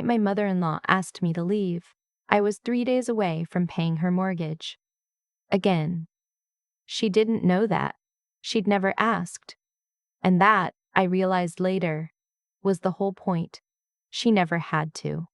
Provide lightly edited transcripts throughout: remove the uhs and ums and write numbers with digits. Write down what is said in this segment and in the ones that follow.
My mother-in-law asked me to leave. I was 3 days away from paying her mortgage. Again. She didn't know that. She'd never asked. And that, I realized later, was the whole point. She never had to.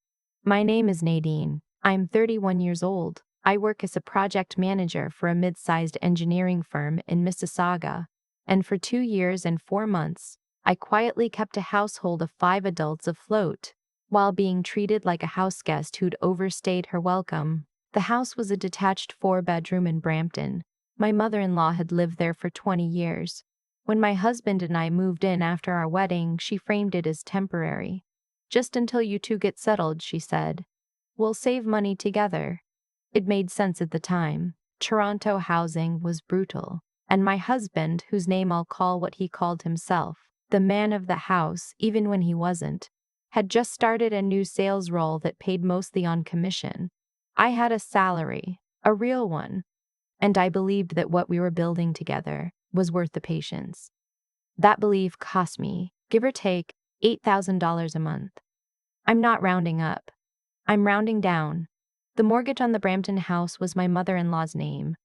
My name is Nadine. I'm 31 years old. I work as a project manager for a mid-sized engineering firm in Mississauga, and for 2 years and 4 months, I quietly kept a household of 5 adults afloat, while being treated like a houseguest who'd overstayed her welcome. The house was a detached 4-bedroom in Brampton. My mother-in-law had lived there for 20 years. When my husband and I moved in after our wedding, she framed it as temporary. Just until you two get settled, she said. We'll save money together. It made sense at the time. Toronto housing was brutal, and my husband, whose name I'll call what he called himself, the man of the house, even when he wasn't, had just started a new sales role that paid mostly on commission. I had a salary, a real one, and I believed that what we were building together was worth the patience. That belief cost me, give or take, $8,000 a month. I'm not rounding up. I'm rounding down. The mortgage on the Brampton house was my mother-in-law's name,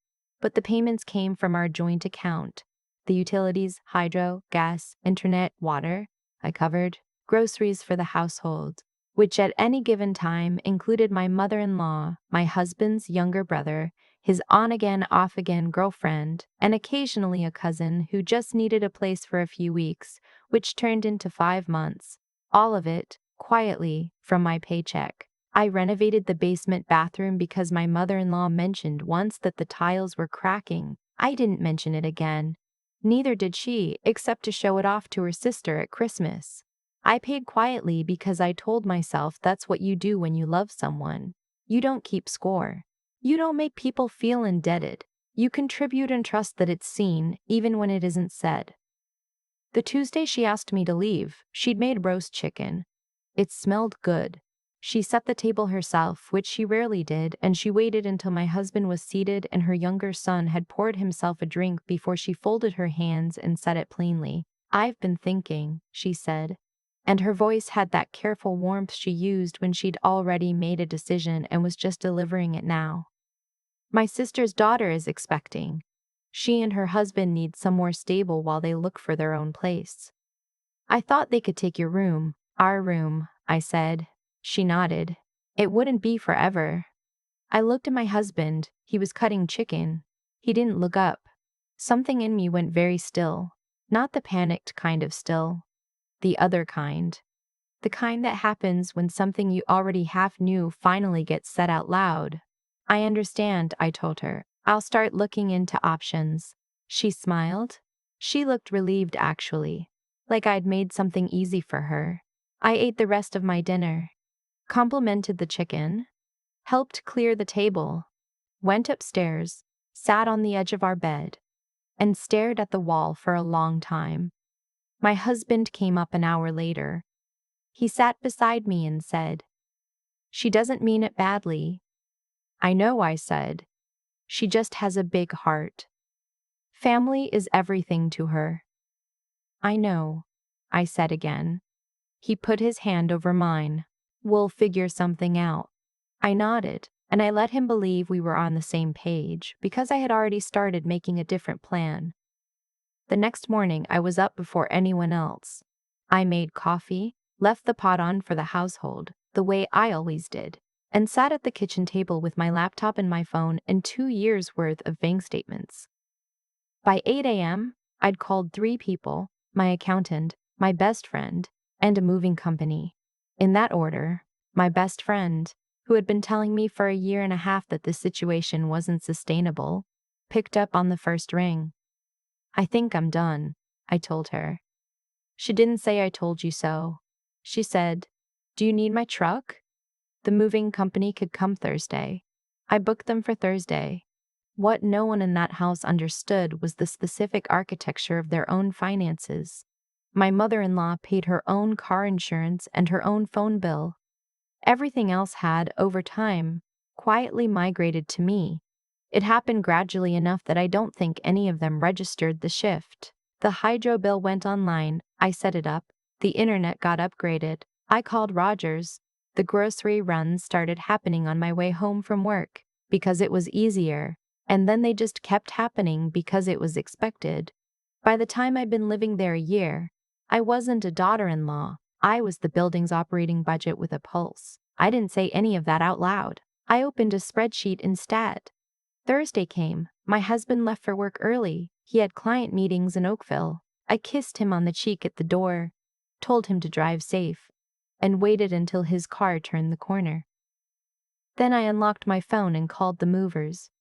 but the payments came from our joint account. The utilities, hydro, gas, internet, water, I covered, groceries for the household, which at any given time included my mother-in-law, my husband's younger brother, his on-again, off-again girlfriend, and occasionally a cousin who just needed a place for a few weeks, which turned into 5 months. All of it, quietly, from my paycheck. I renovated the basement bathroom because my mother-in-law mentioned once that the tiles were cracking. I didn't mention it again. Neither did she, except to show it off to her sister at Christmas. I paid quietly because I told myself that's what you do when you love someone. You don't keep score. You don't make people feel indebted. You contribute and trust that it's seen, even when it isn't said. The Tuesday she asked me to leave, she'd made roast chicken. It smelled good. She set the table herself, which she rarely did, and she waited until my husband was seated and her younger son had poured himself a drink before she folded her hands and said it plainly. I've been thinking, she said, and her voice had that careful warmth she used when she'd already made a decision and was just delivering it now. My sister's daughter is expecting. She and her husband need somewhere stable while they look for their own place. I thought they could take your room, our room, I said. She nodded. It wouldn't be forever. I looked at my husband. He was cutting chicken. He didn't look up. Something in me went very still. Not the panicked kind of still. The other kind. The kind that happens when something you already half knew finally gets said out loud. I understand, I told her. I'll start looking into options. She smiled. She looked relieved, actually. Like I'd made something easy for her. I ate the rest of my dinner. Complimented the chicken, helped clear the table, went upstairs, sat on the edge of our bed, and stared at the wall for a long time. My husband came up an hour later. He sat beside me and said, "She doesn't mean it badly." "I know," I said. "She just has a big heart. Family is everything to her." "I know," I said again. He put his hand over mine. "We'll figure something out." I nodded, and I let him believe we were on the same page, because I had already started making a different plan. The next morning I was up before anyone else. I made coffee, left the pot on for the household, the way I always did, and sat at the kitchen table with my laptop and my phone and 2 years' worth of bank statements. By 8 a.m., I'd called 3 people, my accountant, my best friend, and a moving company. In that order, my best friend, who had been telling me for a year and a half that this situation wasn't sustainable, picked up on the first ring. "I think I'm done," I told her. She didn't say "I told you so." She said, "Do you need my truck?" The moving company could come Thursday. I booked them for Thursday. What no one in that house understood was the specific architecture of their own finances. My mother-in-law paid her own car insurance and her own phone bill. Everything else had, over time, quietly migrated to me. It happened gradually enough that I don't think any of them registered the shift. The hydro bill went online, I set it up. The internet got upgraded. I called Rogers. The grocery runs started happening on my way home from work because it was easier, and then they just kept happening because it was expected. By the time I'd been living there a year, I wasn't a daughter-in-law. I was the building's operating budget with a pulse. I didn't say any of that out loud. I opened a spreadsheet instead. Thursday came. My husband left for work early. He had client meetings in Oakville. I kissed him on the cheek at the door, told him to drive safe, and waited until his car turned the corner. Then I unlocked my phone and called the movers.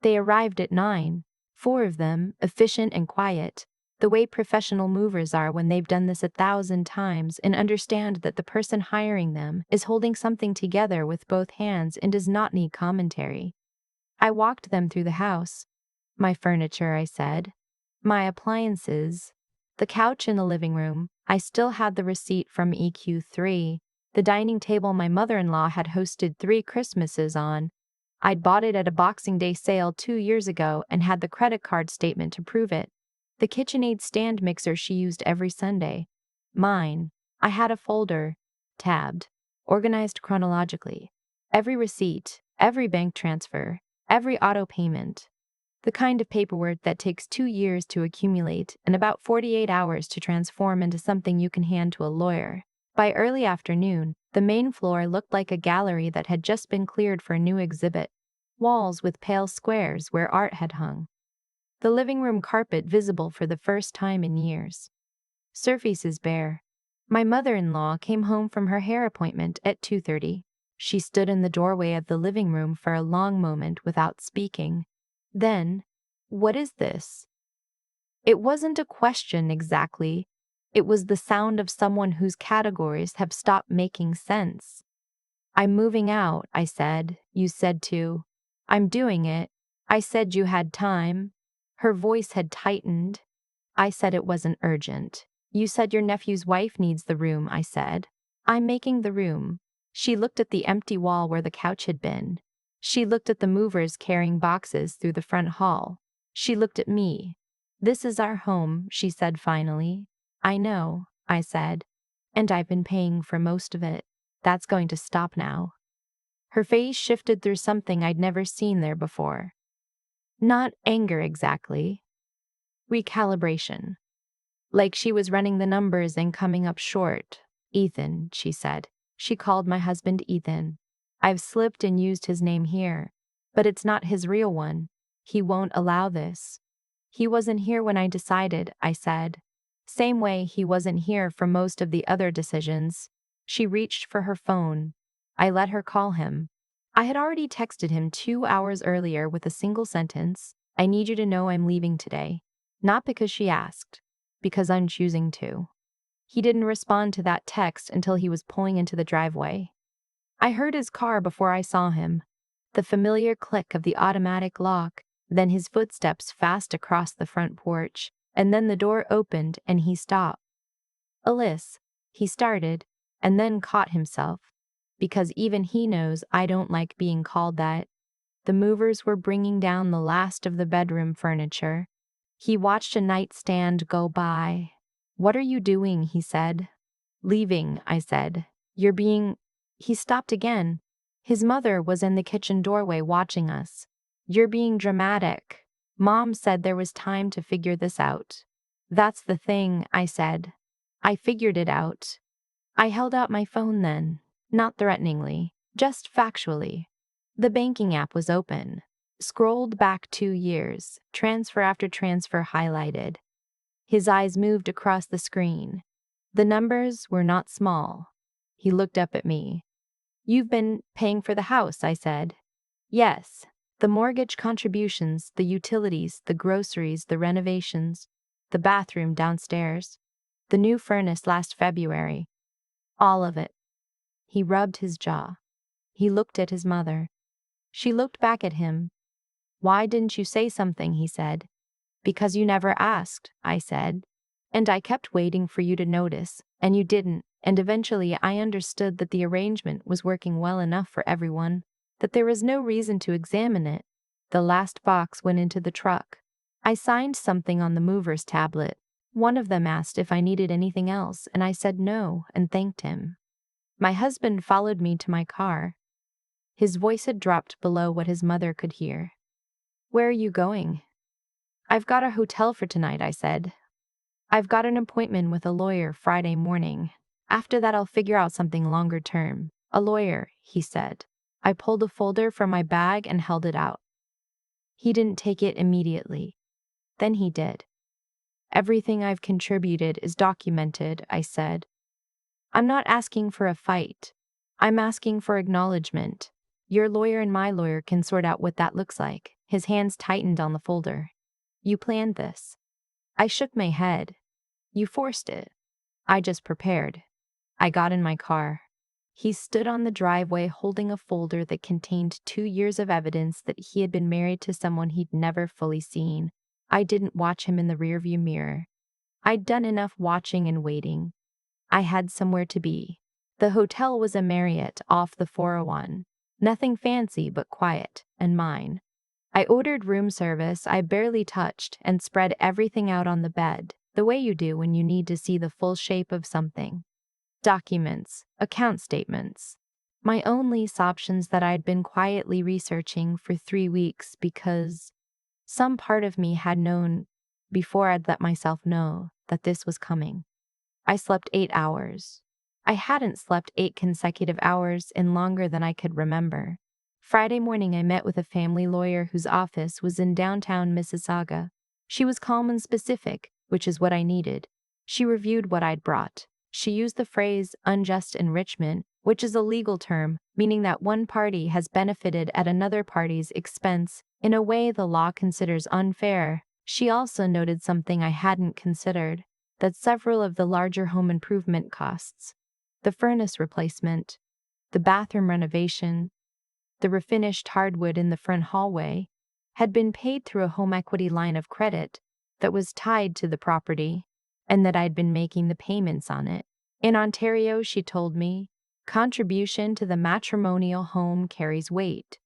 They arrived at 9, 4 of them, efficient and quiet, the way professional movers are when they've done this 1,000 times and understand that the person hiring them is holding something together with both hands and does not need commentary. I walked them through the house. My furniture, I said. My appliances. The couch in the living room. I still had the receipt from EQ3. The dining table my mother-in-law had hosted 3 Christmases on. I'd bought it at a Boxing Day sale 2 years ago and had the credit card statement to prove it. The KitchenAid stand mixer she used every Sunday. Mine. I had a folder, tabbed, organized chronologically. Every receipt, every bank transfer, every auto payment. The kind of paperwork that takes 2 years to accumulate and about 48 hours to transform into something you can hand to a lawyer. By early afternoon, the main floor looked like a gallery that had just been cleared for a new exhibit. Walls with pale squares where art had hung. The living room carpet visible for the first time in years. Surfaces bare. My mother-in-law came home from her hair appointment at 2:30. She stood in the doorway of the living room for a long moment without speaking. Then, "What is this?" It wasn't a question exactly. It was the sound of someone whose categories have stopped making sense. "I'm moving out," I said. "You said to." "I'm doing it." "I said you had time." Her voice had tightened. "I said it wasn't urgent." "You said your nephew's wife needs the room," I said. "I'm making the room." She looked at the empty wall where the couch had been. She looked at the movers carrying boxes through the front hall. She looked at me. "This is our home," she said finally. "I know," I said. "And I've been paying for most of it. That's going to stop now." Her face shifted through something I'd never seen there before. Not anger exactly. Recalibration. Like she was running the numbers and coming up short. "Ethan," she said. She called my husband Ethan. "I've slipped and used his name here, but it's not his real one. He won't allow this." "He wasn't here when I decided," I said. "Same way he wasn't here for most of the other decisions." She reached for her phone. I let her call him. I had already texted him 2 hours earlier with a single sentence, "I need you to know I'm leaving today." Not because she asked, because I'm choosing to. He didn't respond to that text until he was pulling into the driveway. I heard his car before I saw him. The familiar click of the automatic lock, then his footsteps fast across the front porch, and then the door opened and he stopped. "Alyssa," he started, and then caught himself, because even he knows I don't like being called that. The movers were bringing down the last of the bedroom furniture. He watched a nightstand go by. "What are you doing?" he said. "Leaving," I said. "You're being—" He stopped again. His mother was in the kitchen doorway watching us. "You're being dramatic. Mom said there was time to figure this out." "That's the thing," I said. "I figured it out." I held out my phone then, not threateningly, just factually. The banking app was open. Scrolled back 2 years, transfer after transfer highlighted. His eyes moved across the screen. The numbers were not small. He looked up at me. "You've been paying for the house," I said. "Yes. The mortgage contributions, the utilities, the groceries, the renovations, the bathroom downstairs, the new furnace last February. All of it." He rubbed his jaw. He looked at his mother. She looked back at him. "Why didn't you say something?" he said. "Because you never asked," I said. "And I kept waiting for you to notice, and you didn't, and eventually I understood that the arrangement was working well enough for everyone, that there was no reason to examine it." The last box went into the truck. I signed something on the mover's tablet. One of them asked if I needed anything else, and I said no and thanked him. My husband followed me to my car. His voice had dropped below what his mother could hear. "Where are you going?" "I've got a hotel for tonight," I said. "I've got an appointment with a lawyer Friday morning. After that I'll figure out something longer term." "A lawyer," he said. I pulled a folder from my bag and held it out. He didn't take it immediately. Then he did. "Everything I've contributed is documented," I said. "I'm not asking for a fight. I'm asking for acknowledgement. Your lawyer and my lawyer can sort out what that looks like." His hands tightened on the folder. "You planned this." I shook my head. "You forced it." "I just prepared." I got in my car. He stood on the driveway holding a folder that contained 2 years of evidence that he had been married to someone he'd never fully seen. I didn't watch him in the rearview mirror. I'd done enough watching and waiting. I had somewhere to be. The hotel was a Marriott off the 401. Nothing fancy but quiet, and mine. I ordered room service I barely touched and spread everything out on the bed, the way you do when you need to see the full shape of something. Documents, account statements. My own lease options that I'd been quietly researching for 3 weeks because some part of me had known before I'd let myself know that this was coming. I slept 8 hours. I hadn't slept 8 consecutive hours in longer than I could remember. Friday morning, I met with a family lawyer whose office was in downtown Mississauga. She was calm and specific, which is what I needed. She reviewed what I'd brought. She used the phrase unjust enrichment, which is a legal term, meaning that one party has benefited at another party's expense in a way the law considers unfair. She also noted something I hadn't considered, that several of the larger home improvement costs, the furnace replacement, the bathroom renovation, the refinished hardwood in the front hallway, had been paid through a home equity line of credit that was tied to the property, and that I'd been making the payments on it. In Ontario, she told me, contribution to the matrimonial home carries weight.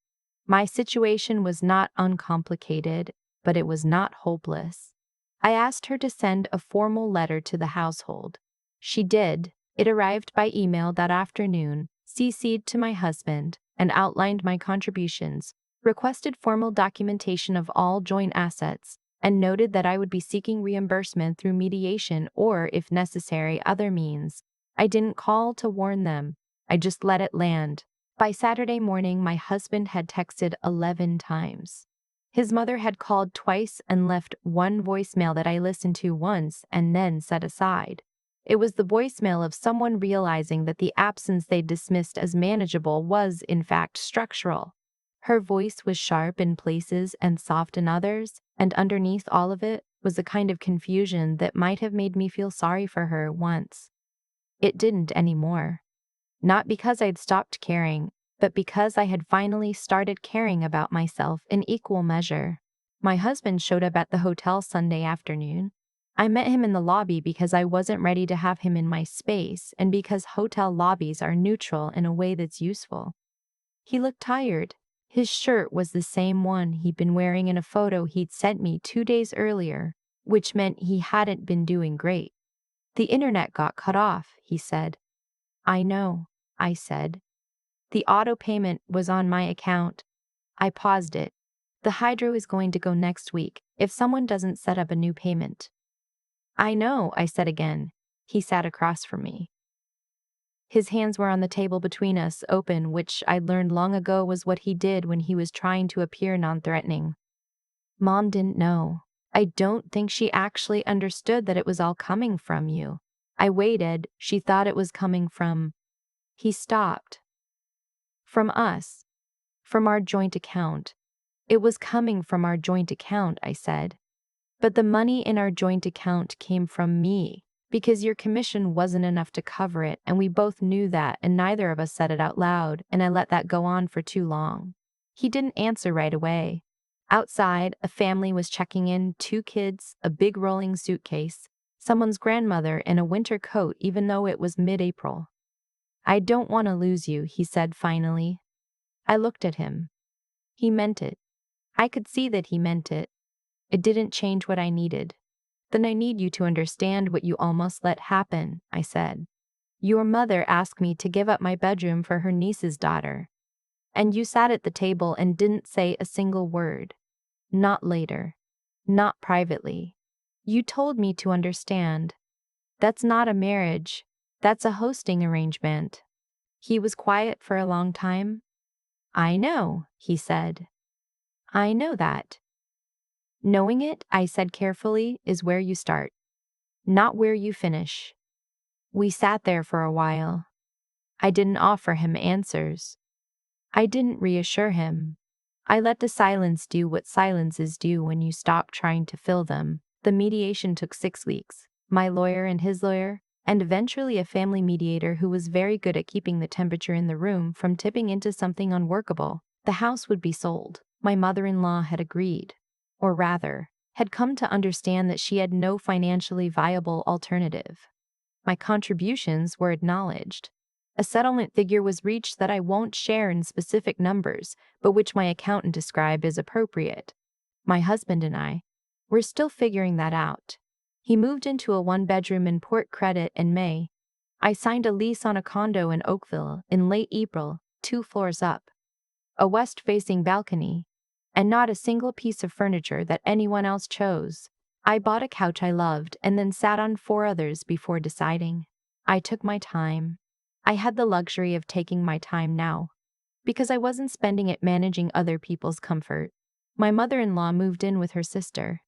My situation was not uncomplicated, but it was not hopeless. I asked her to send a formal letter to the household. She did. It arrived by email that afternoon, CC'd to my husband, and outlined my contributions, requested formal documentation of all joint assets, and noted that I would be seeking reimbursement through mediation or, if necessary, other means. I didn't call to warn them. I just let it land. By Saturday morning, my husband had texted 11 times. His mother had called twice and left one voicemail that I listened to once and then set aside. It was the voicemail of someone realizing that the absence they dismissed as manageable was, in fact, structural. Her voice was sharp in places and soft in others, and underneath all of it was a kind of confusion that might have made me feel sorry for her once. It didn't anymore. Not because I'd stopped caring, but because I had finally started caring about myself in equal measure. My husband showed up at the hotel Sunday afternoon. I met him in the lobby because I wasn't ready to have him in my space and because hotel lobbies are neutral in a way that's useful. He looked tired. His shirt was the same one he'd been wearing in a photo he'd sent me 2 days earlier, which meant he hadn't been doing great. "The internet got cut off," he said. "I know," I said. "The auto payment was on my account." I paused it. "The hydro is going to go next week if someone doesn't set up a new payment." "I know," I said again. He sat across from me. His hands were on the table between us, open, which I'd learned long ago was what he did when he was trying to appear non-threatening. "Mom didn't know. I don't think she actually understood that it was all coming from you. I waited. She thought it was coming from—" He stopped. "From us. From our joint account." "It was coming from our joint account," I said. "But the money in our joint account came from me, because your commission wasn't enough to cover it, and we both knew that, and neither of us said it out loud, and I let that go on for too long." He didn't answer right away. Outside, a family was checking in, 2 kids, a big rolling suitcase, someone's grandmother in a winter coat even though it was mid-April. "I don't want to lose you," he said finally. I looked at him. He meant it. I could see that he meant it. It didn't change what I needed. "Then I need you to understand what you almost let happen," I said. Your mother asked me to give up my bedroom for her niece's daughter. And you sat at the table and didn't say a single word. Not later. Not privately. You told me to understand. That's not a marriage. That's a hosting arrangement. He was quiet for a long time. I know, he said. I know that. Knowing it, I said carefully, is where you start, not where you finish. We sat there for a while. I didn't offer him answers. I didn't reassure him. I let the silence do what silences do when you stop trying to fill them. The mediation took 6 weeks. My lawyer and his lawyer, and eventually a family mediator who was very good at keeping the temperature in the room from tipping into something unworkable. The house would be sold. My mother-in-law had agreed. Or rather, had come to understand that she had no financially viable alternative. My contributions were acknowledged. A settlement figure was reached that I won't share in specific numbers, but which my accountant described as appropriate. My husband and I were still figuring that out. He moved into a 1-bedroom in Port Credit in May. I signed a lease on a condo in Oakville in late April, 2 floors up. A west-facing balcony, and not a single piece of furniture that anyone else chose. I bought a couch I loved and then sat on 4 others before deciding. I took my time. I had the luxury of taking my time now, because I wasn't spending it managing other people's comfort. My mother-in-law moved in with her sister.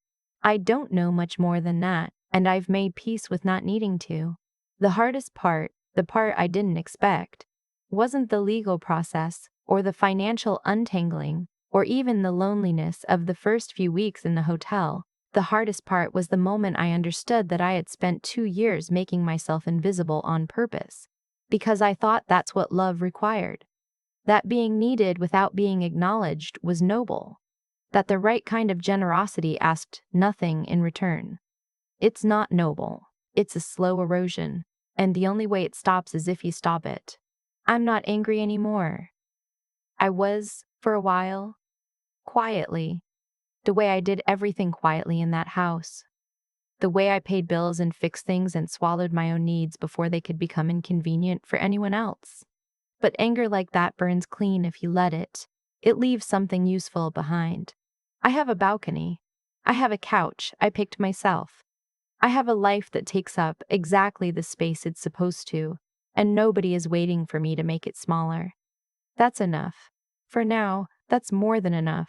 I don't know much more than that, and I've made peace with not needing to. The hardest part, the part I didn't expect, wasn't the legal process, or the financial untangling, or even the loneliness of the first few weeks in the hotel. The hardest part was the moment I understood that I had spent 2 years making myself invisible on purpose, because I thought that's what love required. That being needed without being acknowledged was noble. That the right kind of generosity asked nothing in return. It's not noble. It's a slow erosion, and the only way it stops is if you stop it. I'm not angry anymore. I was, for a while, quietly, the way I did everything quietly in that house. The way I paid bills and fixed things and swallowed my own needs before they could become inconvenient for anyone else. But anger like that burns clean if you let it. It leaves something useful behind. I have a balcony. I have a couch I picked myself. I have a life that takes up exactly the space it's supposed to, and nobody is waiting for me to make it smaller. That's enough. For now, that's more than enough.